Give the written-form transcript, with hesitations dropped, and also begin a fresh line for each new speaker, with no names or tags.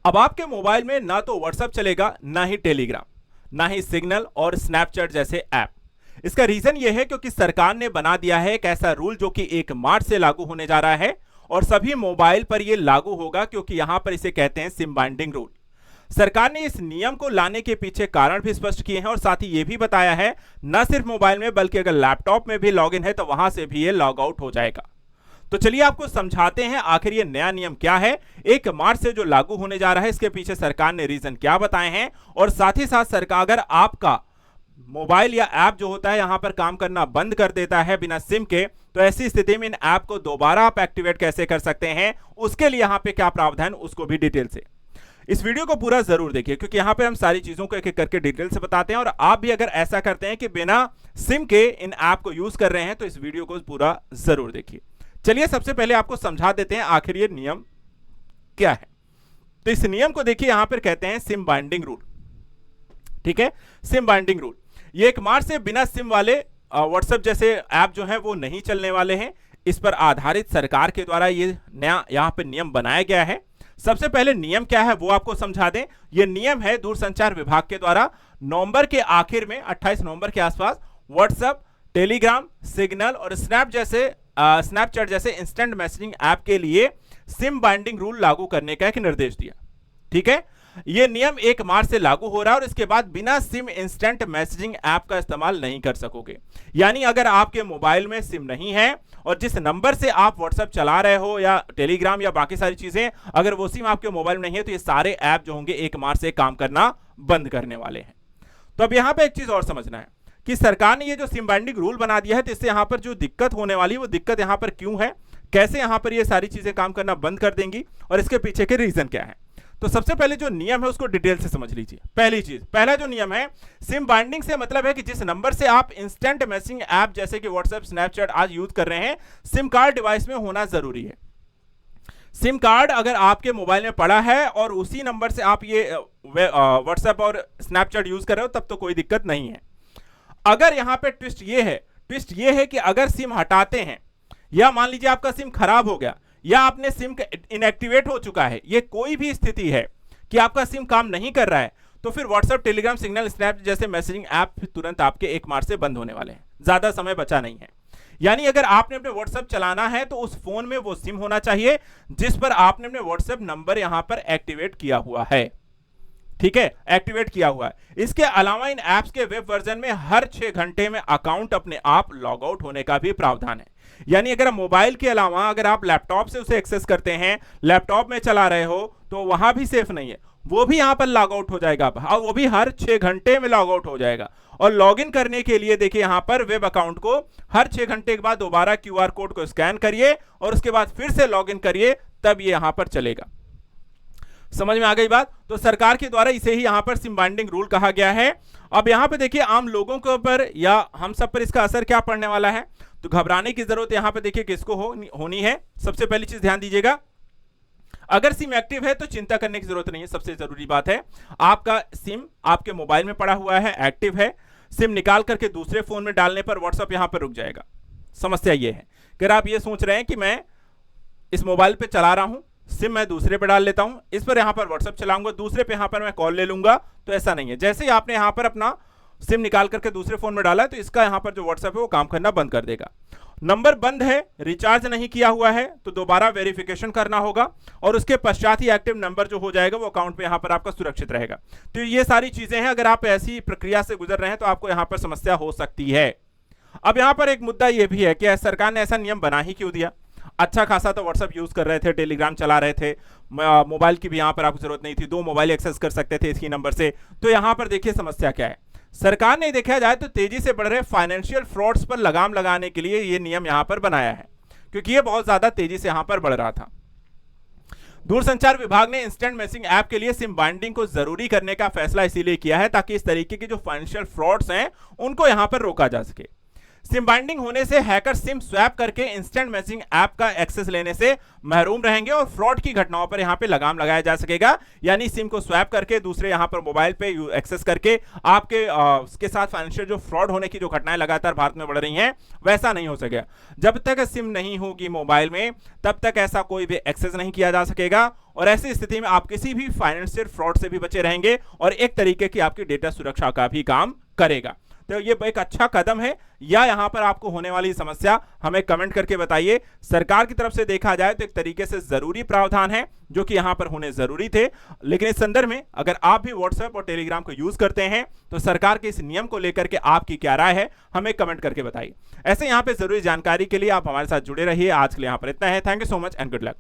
अब आपके मोबाइल में ना तो व्हाट्सएप चलेगा, ना ही टेलीग्राम, ना ही सिग्नल और स्नैपचैट जैसे ऐप। इसका रीजन यह है क्योंकि सरकार ने बना दिया है एक ऐसा रूल जो कि 1 मार्च से लागू होने जा रहा है और सभी मोबाइल पर यह लागू होगा, क्योंकि यहां पर इसे कहते हैं सिम बाइंडिंग रूल। सरकार ने इस नियम को लाने के पीछे कारण भी स्पष्ट किए हैं और साथ ही यह भी बताया है न सिर्फ मोबाइल में बल्कि अगर लैपटॉप में भी लॉगिन है तो वहां से भी ये लॉग आउट हो जाएगा। तो चलिए आपको समझाते हैं आखिर ये नया नियम क्या है, 1 मार्च से जो लागू होने जा रहा है, इसके पीछे सरकार ने रीजन क्या बताए हैं और साथ ही साथ सरकार अगर आपका मोबाइल या ऐप जो होता है यहां पर काम करना बंद कर देता है बिना सिम के, तो ऐसी स्थिति में इन ऐप को दोबारा आप एक्टिवेट कैसे कर सकते हैं, उसके लिए यहां पे क्या प्रावधान, उसको भी डिटेल से इस वीडियो को पूरा जरूर देखिए, क्योंकि यहां पे हम सारी चीजों को एक एक करके डिटेल से बताते हैं। और आप भी अगर ऐसा करते हैं कि बिना सिम के इन ऐप को यूज कर रहे हैं तो इस वीडियो को पूरा जरूर देखिए। चलिए सबसे पहले आपको समझा देते हैं आखिर ये नियम क्या है। तो इस नियम को देखिए, यहां पर कहते हैं सिम बाइंडिंग रूल। ठीक है, सिम बाइंडिंग रूल ये 1 मार्च से बिना सिम वाले व्हाट्सएप जैसे ऐप जो है वो नहीं चलने वाले हैं। इस पर आधारित सरकार के द्वारा ये नया यहां पे नियम बनाया गया है। सबसे पहले नियम क्या है वो आपको समझा दें। ये नियम है दूरसंचार विभाग के द्वारा नवंबर के आखिर में 28 नवंबर के आसपास व्हाट्सएप, टेलीग्राम, सिग्नल और स्नैपचैट जैसे इंस्टेंट मैसेजिंग ऐप के लिए सिम बाइंडिंग रूल लागू करने का एक निर्देश दिया। ठीक है, यह नियम 1 मार्च से लागू हो रहा है और इसके बाद बिना सिम इंस्टेंट मैसेजिंग ऐप का इस्तेमाल नहीं कर सकोगे। यानी अगर आपके मोबाइल में सिम नहीं है और जिस नंबर से आप व्हाट्सएप चला रहे हो या टेलीग्राम या बाकी सारी चीजें, अगर वो सिम आपके मोबाइल में नहीं है तो ये सारे ऐप जो होंगे 1 मार्च से काम करना बंद करने वाले हैं। तो अब यहां पर एक चीज और समझना है कि सरकार ने ये जो सिम बाइंडिंग रूल बना दिया है, तो इससे यहां पर जो दिक्कत होने वाली है वो दिक्कत यहां पर क्यों है, कैसे यहां पर ये सारी चीजें काम करना बंद कर देंगी और इसके पीछे के रीजन क्या है। तो सबसे पहले जो नियम है उसको डिटेल से समझ लीजिए। पहली चीज, पहला जो नियम है, सिम बाइंडिंग से मतलब है कि जिस नंबर से आप इंस्टेंट मैसेजिंग ऐप जैसे कि व्हाट्सएप, स्नैपचैट आज यूज कर रहे हैं, सिम कार्ड डिवाइस में होना जरूरी है। सिम कार्ड अगर आपके मोबाइल में पड़ा है और उसी नंबर से आप ये व्हाट्सएप और स्नैपचैट यूज कर रहे हो तब तो कोई दिक्कत नहीं है। अगर यहां पे ट्विस्ट ये है कि अगर सिम हटाते हैं या मान लीजिए आपका सिम खराब हो गया या आपने सिम इनएक्टिवेट हो चुका है, ये कोई भी स्थिति है कि आपका सिम काम नहीं कर रहा है, तो फिर व्हाट्सएप, टेलीग्राम, सिग्नल, स्नैप जैसे मैसेजिंग ऐप तुरंत आपके 1 मार्च से बंद होने वाले हैं। ज्यादा समय बचा नहीं है। यानी अगर आपने अपने व्हाट्सएप चलाना है तो उस फोन में वो सिम होना चाहिए जिस पर आपने अपने व्हाट्सएप नंबर यहां पर एक्टिवेट किया हुआ है। ठीक है, एक्टिवेट किया हुआ है। इसके अलावा इन ऐप्स के वेब वर्जन में हर 6 घंटे में अकाउंट अपने आप लॉग आउट होने का भी प्रावधान है। यानी अगर मोबाइल के अलावा अगर आप लैपटॉप से उसे एक्सेस करते हैं, लैपटॉप में चला रहे हो, तो वहां भी सेफ नहीं है, वो भी यहां पर लॉग आउट हो जाएगा। वो भी हर 6 घंटे में लॉग आउट हो जाएगा। और लॉगिन करने के लिए देखिए यहां पर वेब अकाउंट को हर 6 घंटे के बाद दोबारा QR कोड को स्कैन करिए और उसके बाद फिर से लॉगिन करिए, तब ये यहां पर चलेगा। समझ में आ गई बात। तो सरकार के द्वारा इसे ही यहां पर सिम बाइंडिंग रूल कहा गया है। अब यहां पे देखिए आम लोगों के ऊपर या हम सब पर इसका असर क्या पड़ने वाला है, तो घबराने की जरूरत यहां पे देखिए किसको होनी है। सबसे पहली चीज ध्यान दीजिएगा, अगर सिम एक्टिव है तो चिंता करने की जरूरत नहीं है। सबसे जरूरी बात है आपका सिम आपके मोबाइल में पड़ा हुआ है, एक्टिव है। सिम निकाल करके दूसरे फोन में डालने पर व्हाट्सएप यहां पर रुक जाएगा। समस्या यह है कि आप ये सोच रहे हैं कि मैं इस मोबाइल पे चला रहा हूं, सिम मैं दूसरे पे डाल लेता हूं, इस पर यहां पर व्हाट्सएप चलाऊंगा, दूसरे पे यहां पर मैं कॉल ले लूंगा, तो ऐसा नहीं है। जैसे ही आपने यहां पर अपना सिम निकाल करके दूसरे फोन में डाला है तो इसका यहां पर जो व्हाट्सएप है वो काम करना बंद कर देगा। नंबर बंद है, रिचार्ज नहीं किया हुआ है, तो दोबारा वेरिफिकेशन करना होगा और उसके पश्चात ही एक्टिव नंबर जो हो जाएगा वो अकाउंट में यहां पर आपका सुरक्षित रहेगा। तो ये सारी चीजें हैं, अगर आप ऐसी प्रक्रिया से गुजर रहे हैं तो आपको यहां पर समस्या हो सकती है। अब यहां पर एक मुद्दा यह भी है कि सरकार ने ऐसा नियम बना ही क्यों दिया। अच्छा खासा तो व्हाट्सएप यूज कर रहे थे, टेलीग्राम चला रहे थे, मोबाइल की भी यहां पर आपको जरूरत नहीं थी, 2 मोबाइल एक्सेस कर सकते थे इसी नंबर से। तो यहां पर देखिए समस्या क्या है। सरकार ने देखा जाए तो तेजी से बढ़ रहे फाइनेंशियल फ्रॉड्स पर लगाम लगाने के लिए यह नियम यहां पर बनाया है, क्योंकि यह बहुत ज्यादा तेजी से यहां पर बढ़ रहा था। दूरसंचार विभाग ने इंस्टेंट मैसेजिंग ऐप के लिए सिम बाइंडिंग को जरूरी करने का फैसला इसीलिए किया है ताकि इस तरीके के जो फाइनेंशियल फ्रॉड्स हैं उनको यहां पर रोका जा सके। सिम बाइंडिंग होने से हैकर सिम स्वैप करके इंस्टेंट मैसेजिंग ऐप का एक्सेस लेने से महरूम रहेंगे और फ्रॉड की घटनाओं पर यहां पे लगाम लगाया जा सकेगा। यानी सिम को स्वैप करके दूसरे यहां पर मोबाइल पे एक्सेस करके आपके उसके साथ फाइनेंशियल जो फ्रॉड होने की जो घटनाएं लगातार भारत में बढ़ रही हैं वैसा नहीं हो सकेगा। जब तक सिम नहीं होगी मोबाइल में तब तक ऐसा कोई भी एक्सेस नहीं किया जा सकेगा और ऐसी स्थिति में आप किसी भी फाइनेंशियल फ्रॉड से भी बचे रहेंगे और एक तरीके की आपकी डेटा सुरक्षा का भी काम करेगा। तो ये एक अच्छा कदम है, या यहां पर आपको होने वाली समस्या हमें कमेंट करके बताइए। सरकार की तरफ से देखा जाए तो एक तरीके से जरूरी प्रावधान है जो कि यहां पर होने जरूरी थे, लेकिन इस संदर्भ में अगर आप भी व्हाट्सएप और टेलीग्राम को यूज करते हैं तो सरकार के इस नियम को लेकर के आपकी क्या राय है हमें कमेंट करके बताइए। ऐसे यहां पे जरूरी जानकारी के लिए आप हमारे साथ जुड़े रहिए। आज के लिए यहां पर इतना है। Thank you so much and good luck.